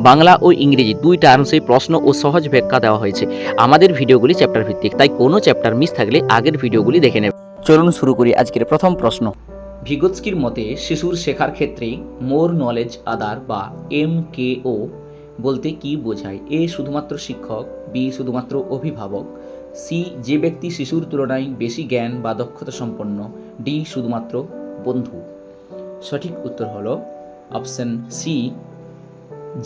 বাংলা ও ইংরেজি দুই টার্মসে প্রশ্ন ও সহজ ব্যাখ্যা দেওয়া হয়েছে। আমাদের ভিডিওগুলি চ্যাপ্টার ভিত্তিক, তাই কোনো চ্যাপ্টার মিস থাকলে আগের ভিডিওগুলি দেখে নেবে। চলুন শুরু করি আজকের প্রথম প্রশ্ন। ভিগোৎস্কির মতে শিশুর শেখার ক্ষেত্রে মোর নলেজ আদার বা MKO বলতে কি বোঝায়? এ শুধুমাত্র শিক্ষক, বি শুধুমাত্র অভিভাবক, সি যে ব্যক্তি শিশুর তুলনায় বেশি জ্ঞান বা দক্ষতা সম্পন্ন, ডি শুধুমাত্র বন্ধু। সঠিক উত্তর হলো অপশন সি,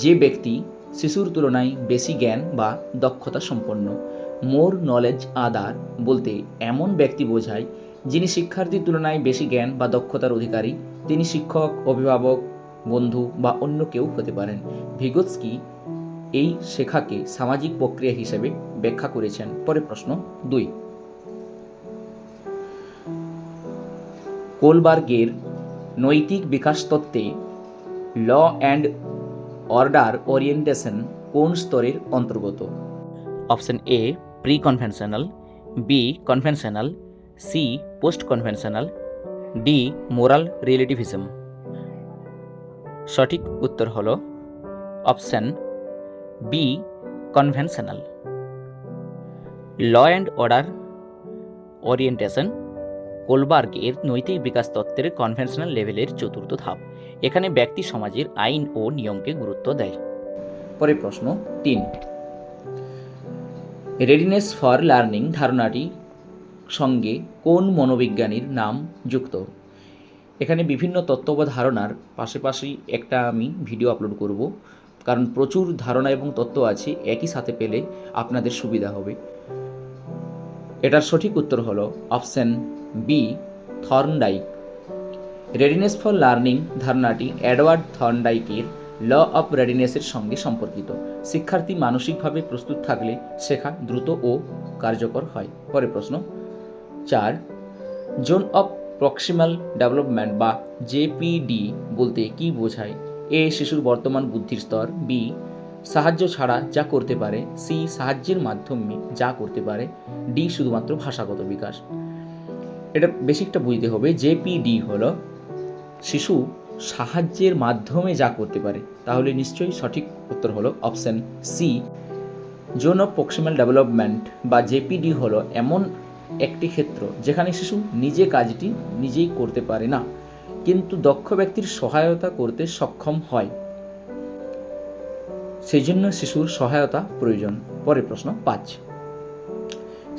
যে ব্যক্তি শিশুর তুলনায় বেশি জ্ঞান বা দক্ষতা সম্পন্ন। মোর নলেজ আদার বলতে এমন ব্যক্তি বোঝায় যিনি শিক্ষার্থীর তুলনায় বেশি জ্ঞান বা দক্ষতার অধিকারী। তিনি শিক্ষক, অভিভাবক, বন্ধু বা অন্য কেউ হতে পারেন। ভিগোৎস্কি এই শেখাকে সামাজিক প্রক্রিয়া হিসেবে ব্যাখ্যা করেছেন। পরে প্রশ্ন 2, কোলবার্গের নৈতিক বিকাশ তত্ত্বে ল অ্যান্ড অর্ডার ওরিয়েন্টেশন কোন স্তরের অন্তর্গত? Option A pre conventional, B conventional, C post conventional, D moral relativism. সঠিক উত্তর হলো option B conventional. Law and order orientation Kohlberg এর নৈতিক বিকাশ তত্ত্বের কনভেনশনাল লেভেলের চতুর্থ ধাপ। এখানে ব্যক্তি সমাজের আইন ও নিয়মকে গুরুত্ব দেয়। পরে প্রশ্ন 3, রেডিনেস ফর লার্নিং ধারণাটি সঙ্গে কোন মনোবিজ্ঞানীর নাম যুক্ত? এখানে বিভিন্ন তত্ত্ব বা ধারণার পাশাপাশি একটা আমি ভিডিও আপলোড করব, কারণ প্রচুর ধারণা এবং তত্ত্ব আছে, একই সাথে পেলে আপনাদের সুবিধা হবে। এটার সঠিক উত্তর হলো option B Thorndike. Readiness for learning ধারণাটি এডওয়ার্ড থর্নডাইকের ল অফ রেডিনেসের সঙ্গে সম্পর্কিত। শিক্ষার্থী মানসিকভাবে প্রস্তুত থাকলে শেখা দ্রুত ও কার্যকর হয়। পরে প্রশ্ন 4, জোন অফ প্রক্সিমাল ডেভেলপমেন্ট বা জেপিডি বলতে কি বোঝায়? এ শিশুর বর্তমান বুদ্ধির স্তর, বি সাহায্য ছাড়া যা করতে পারে, সি সাহায্যের মাধ্যমে যা করতে পারে, ডি শুধুমাত্র ভাষাগত বিকাশ। এটা বেসিকটা বুঝতে হবে। জেপিডি হলো শিশু সাহায্যের মাধ্যমে যা করতে পারে, তাহলে নিশ্চয়ই সঠিক উত্তর হলো option C zone of proximal development বা জেপিডি হলো এমন একটি ক্ষেত্র যেখানে শিশু নিজে কাজটি নিজেই করতে পারে না, কিন্তু দক্ষ ব্যক্তির সহায়তা করতে সক্ষম হয়, সেই জন্য শিশুর সহায়তা প্রয়োজন। পরের প্রশ্ন 5,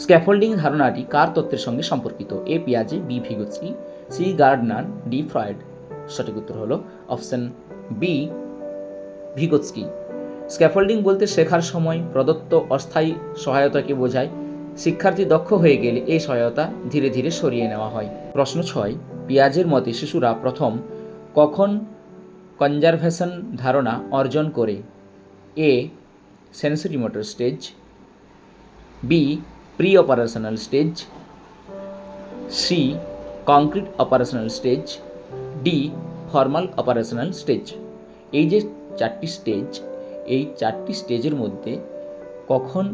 স্ক্যাফোল্ডিং ধারণাটি কার তত্ত্বের সঙ্গে সম্পর্কিত? এ পিয়াজে, B Vygotsky, C Gardner, D Freud. সঠিক উত্তর হলো অপশন বি ভিগোৎস্কি। স্ক্যাফোল্ডিং বলতে শেখার সময় প্রদত্ত অস্থায়ী সহায়তাকে বোঝায়। শিক্ষার্থী দক্ষ হয়ে গেলে এই সহায়তা ধীরে ধীরে সরিয়ে নেওয়া হয়। প্রশ্ন 6, পিয়াজের মতে শিশুরা প্রথম কখন কনজারভেশন ধারণা অর্জন করে? A sensory motor stage, B pre operational stage, C concrete operational stage, D formal operational stage. এই যে 4টি স্টেজ, এই 4টি স্টেজের মধ্যে কখন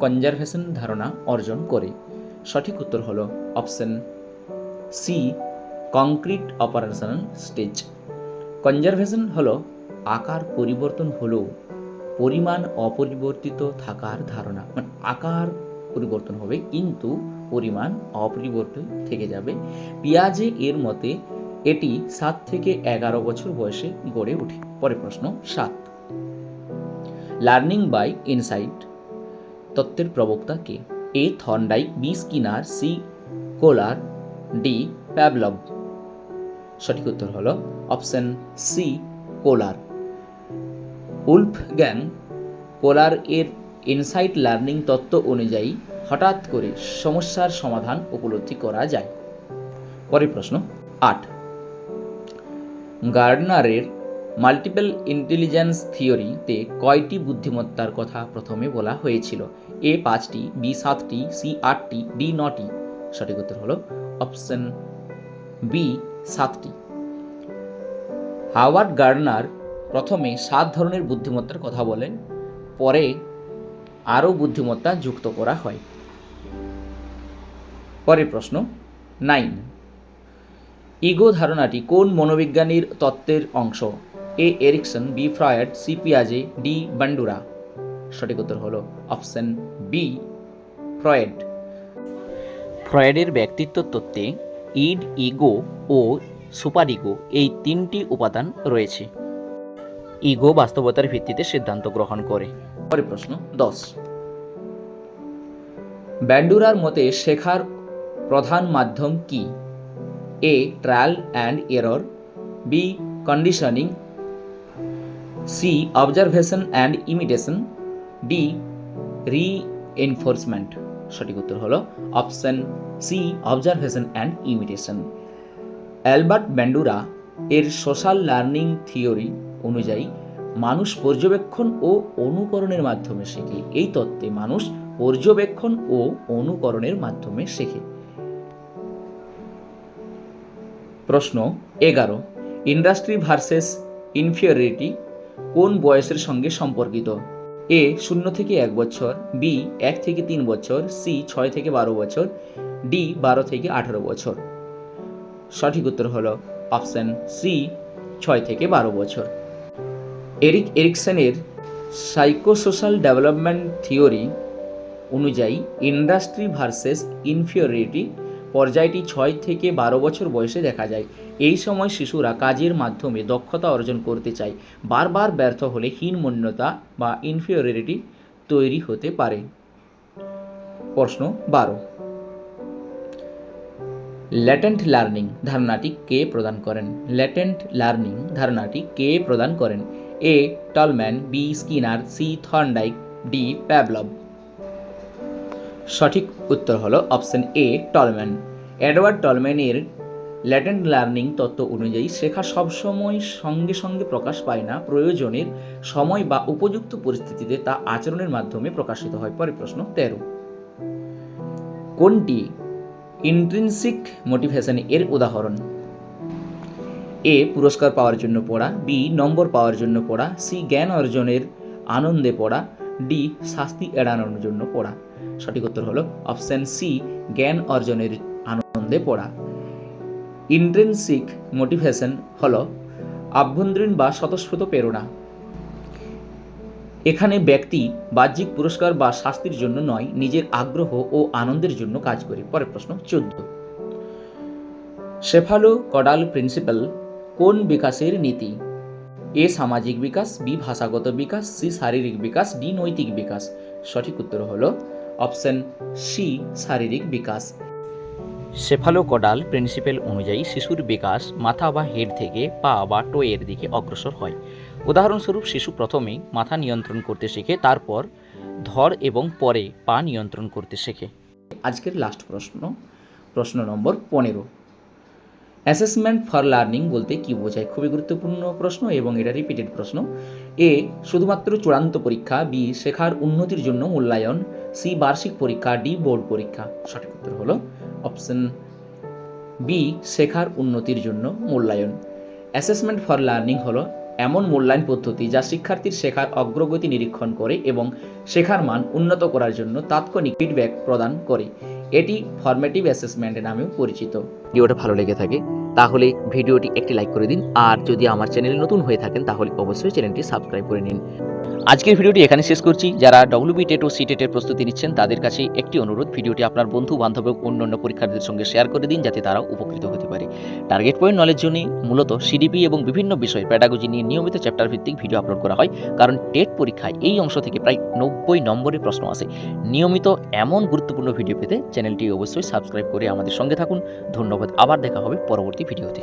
কনজারভেশন ধারণা অর্জন করে? সঠিক উত্তর হলো option C concrete operational stage. Conservation হলো আকার পরিবর্তন হলেও পরিমাণ অপরিবর্তিত থাকার ধারণা, মানে আকার পরিবর্তন হবে কিন্তু পরিমাণ অপরিবর্তিত থেকে যাবে। পিয়াজে এর মতে এটি 7 থেকে 11 বছর বয়সে গড়ে ওঠে। পরের প্রশ্ন 7, লার্নিং বাই ইনসাইট তত্ত্বের প্রবক্তা কে? এ থর্নডাইক, বি স্কিনার, সি কোলার, ডি প্যাভলভ। সঠিক উত্তর হলো অপশন সি কোলার। উলফগ্যাং কোলার এর ইনসাইট লার্নিং তত্ত্ব অনুযায়ী হঠাৎ করে সমস্যার সমাধান উপলব্ধি করা যায়। পরের প্রশ্ন 8, গার্ডনারের মাল্টিপল ইন্টেলিজেন্স থিওরিতে কয়টি বুদ্ধিমত্তার কথা প্রথমে বলা হয়েছিল? এ 5টি, বি 7টি, সি 8টি, ডি 9টি। সঠিক উত্তর হলো অপশন বি 7টি। হাওয়ার্ড গার্ডনার প্রথমে 7 ধরনের বুদ্ধিমত্তার কথা বলেন, পরে আরও বুদ্ধিমত্তা যুক্ত করা হয়। পরের প্রশ্ন 9, ইগো ধারণাটি কোন মনোবিজ্ঞানীর তত্ত্বের অংশ? A Erikson, B Freud, C পিয়াজে, ডি বান্ডুরা। সঠিক উত্তর হলো অপশন বি ফ্রয়েড। ফ্রয়েডের ব্যক্তিত্ব তত্ত্বে ইড, ইগো ও সুপার ইগো এই তিনটি উপাদান রয়েছে। ইগো বাস্তবতার ভিত্তিতে সিদ্ধান্ত গ্রহণ করে। পরের প্রশ্ন 10। ব্যান্ডুরার মতে শেখার প্রধান মাধ্যম কি? A trial and error, B conditioning, C observation and imitation, D reinforcement. সঠিক উত্তর হলো option C observation and imitation. Albert Bandura এর সোশ্যাল লার্নিং থিওরি অনুযায়ী মানুষ পর্যবেক্ষণ ও অনুকরণের মাধ্যমে শেখে। এই তত্ত্বে মানুষ পর্যবেক্ষণ ও অনুকরণের মাধ্যমে শেখে। প্রশ্ন 11। ইন্ডাস্ট্রি ভার্সেস ইনফিরিয়রিটি কোন বয়সের সঙ্গে সম্পর্কিত? এ 0 থেকে 1 বছর, বি 1 থেকে 3 বছর, সি 6 থেকে 12 বছর, ডি 12 থেকে 18 বছর। সঠিক উত্তর হলো অপশন সি 6 থেকে 12 বছর। এরিক এরিকসনের সাইকোসোশ্যাল ডেভেলপমেন্ট থিওরি অনুযায়ী ইন্ডাস্ট্রি ভার্সেস ইনফিরিয়রিটি পর্যায়টি 6 থেকে 12 বছর বয়সে দেখা যায়। এই সময় শিশুরা কাজের মাধ্যমে দক্ষতা অর্জন করতে চায়। বারবার ব্যর্থ হলে হীনমন্যতা বা ইনফিরিয়রিটি তৈরি হতে পারে। প্রশ্ন 12। ল্যাটেন্ট লার্নিং ধারণাটি কে প্রদান করেন? ল্যাটেন্ট লার্নিং ধারণাটি কে প্রদান করেন? A Tolman, B Skinner, C Thorndike, D Pavlov. সঠিক উত্তর হলো অপশন এ টলম্যান। এডওয়ার্ড টলম্যানের ল্যাটেন্ট লার্নিং তত্ত্ব অনুযায়ী শেখা সবসময় সঙ্গে সঙ্গে প্রকাশ পায় না, প্রয়োজনের সময় বা উপযুক্ত পরিস্থিতিতে তা আচরণের মাধ্যমে প্রকাশিত হয়। পরে প্রশ্ন 13। কোনটি ইন্ট্রিনসিক মোটিভেশন এর উদাহরণ? এ পুরস্কার পাওয়ার জন্য পড়া, বি নম্বর পাওয়ার জন্য পড়া, সি জ্ঞান অর্জনের আনন্দে পড়া, ডি শাস্তি এড়ানোর জন্য পড়া। সঠিক উত্তর হলো অপশন সি জ্ঞান অর্জনের আনন্দে পড়া। ইন্ট্রিনসিক মোটিভেশন হলো আভ্যন্তরীণ বা স্বতঃস্ফূর্ত প্রেরণা। এখানে ব্যক্তি বাহ্যিক পুরস্কার বা শাস্তির জন্য নয়, নিজের আগ্রহ ও আনন্দের জন্য কাজ করে। পরের প্রশ্ন 14। শেফালো কডাল প্রিন্সিপাল কোন বিকাশের নীতি? এ সামাজিক বিকাশ, বি ভাষাগত বিকাশ, সি শারীরিক বিকাশ, ডি নৈতিক বিকাশ। সঠিক উত্তর হলো অপশন সি শারীরিক বিকাশ। শেফালোকডাল প্রিন্সিপাল অনুযায়ী শিশুর বিকাশ মাথা বা হেড থেকে পা বা টোয়ের দিকে অগ্রসর হয়। উদাহরণস্বরূপ শিশু প্রথমে মাথা নিয়ন্ত্রণ করতে শেখে, তারপর ধর এবং পরে পা নিয়ন্ত্রণ করতে শেখে। আজকের লাস্ট প্রশ্ন, প্রশ্ন নম্বর 15। অ্যাসেসমেন্ট ফর লার্নিং বলতে কি বোঝায়? খুবই গুরুত্বপূর্ণ প্রশ্ন এবং এটা রিপিটেড প্রশ্ন। এ শুধুমাত্র চূড়ান্ত পরীক্ষা, বি শেখার উন্নতির জন্য মূল্যায়ন, সি বার্ষিক পরীক্ষা, ডি বোর্ড পরীক্ষা। সঠিক উত্তর হলো অপশন বি শেখার উন্নতির জন্য মূল্যায়ন। অ্যাসেসমেন্ট ফর লার্নিং হলো এমন মূল্যায়ন পদ্ধতি যা শিক্ষার্থীর শেখার অগ্রগতি নিরীক্ষণ করে এবং শেখার মান উন্নত করার জন্য তাৎক্ষণিক ফিডব্যাক প্রদান করে। এটি ফরমেটিভ অ্যাসেসমেন্ট নামেও পরিচিত। ভিডিওটা ভালো লেগে থাকে তাহলে ভিডিওটি একটি লাইক করে দিন, আর যদি আমার চ্যানেলে নতুন হয়ে থাকেন তাহলে অবশ্যই চ্যানেলটি সাবস্ক্রাইব করে নিন। আজকের ভিডিওটি এখানে শেষ করছি। যারা ডব্লিউবি টেট ও সিটেটের প্রস্তুতি নিচ্ছেন তাদের কাছে একটি অনুরোধ, ভিডিওটি আপনার বন্ধু বান্ধব এবং অন্যান্য পরীক্ষার্থীদের সঙ্গে শেয়ার করে দিন যাতে তারাও উপকৃত হতে পারে। টার্গেট পয়েন্ট নলেজ জন্য মূলত সিডিপি এবং বিভিন্ন বিষয় প্যাডাগজি নিয়ে নিয়মিত চ্যাপ্টার ভিত্তিক ভিডিও আপলোড করা হয়, কারণ টেট পরীক্ষায় এই অংশ থেকে প্রায় 90 নম্বরের প্রশ্ন আসে। নিয়মিত এমন গুরুত্বপূর্ণ ভিডিও পেতে চ্যানেলটি অবশ্যই সাবস্ক্রাইব করে আমাদের সঙ্গে থাকুন। ধন্যবাদ, আবার দেখা হবে পরবর্তী ভিডিওতে।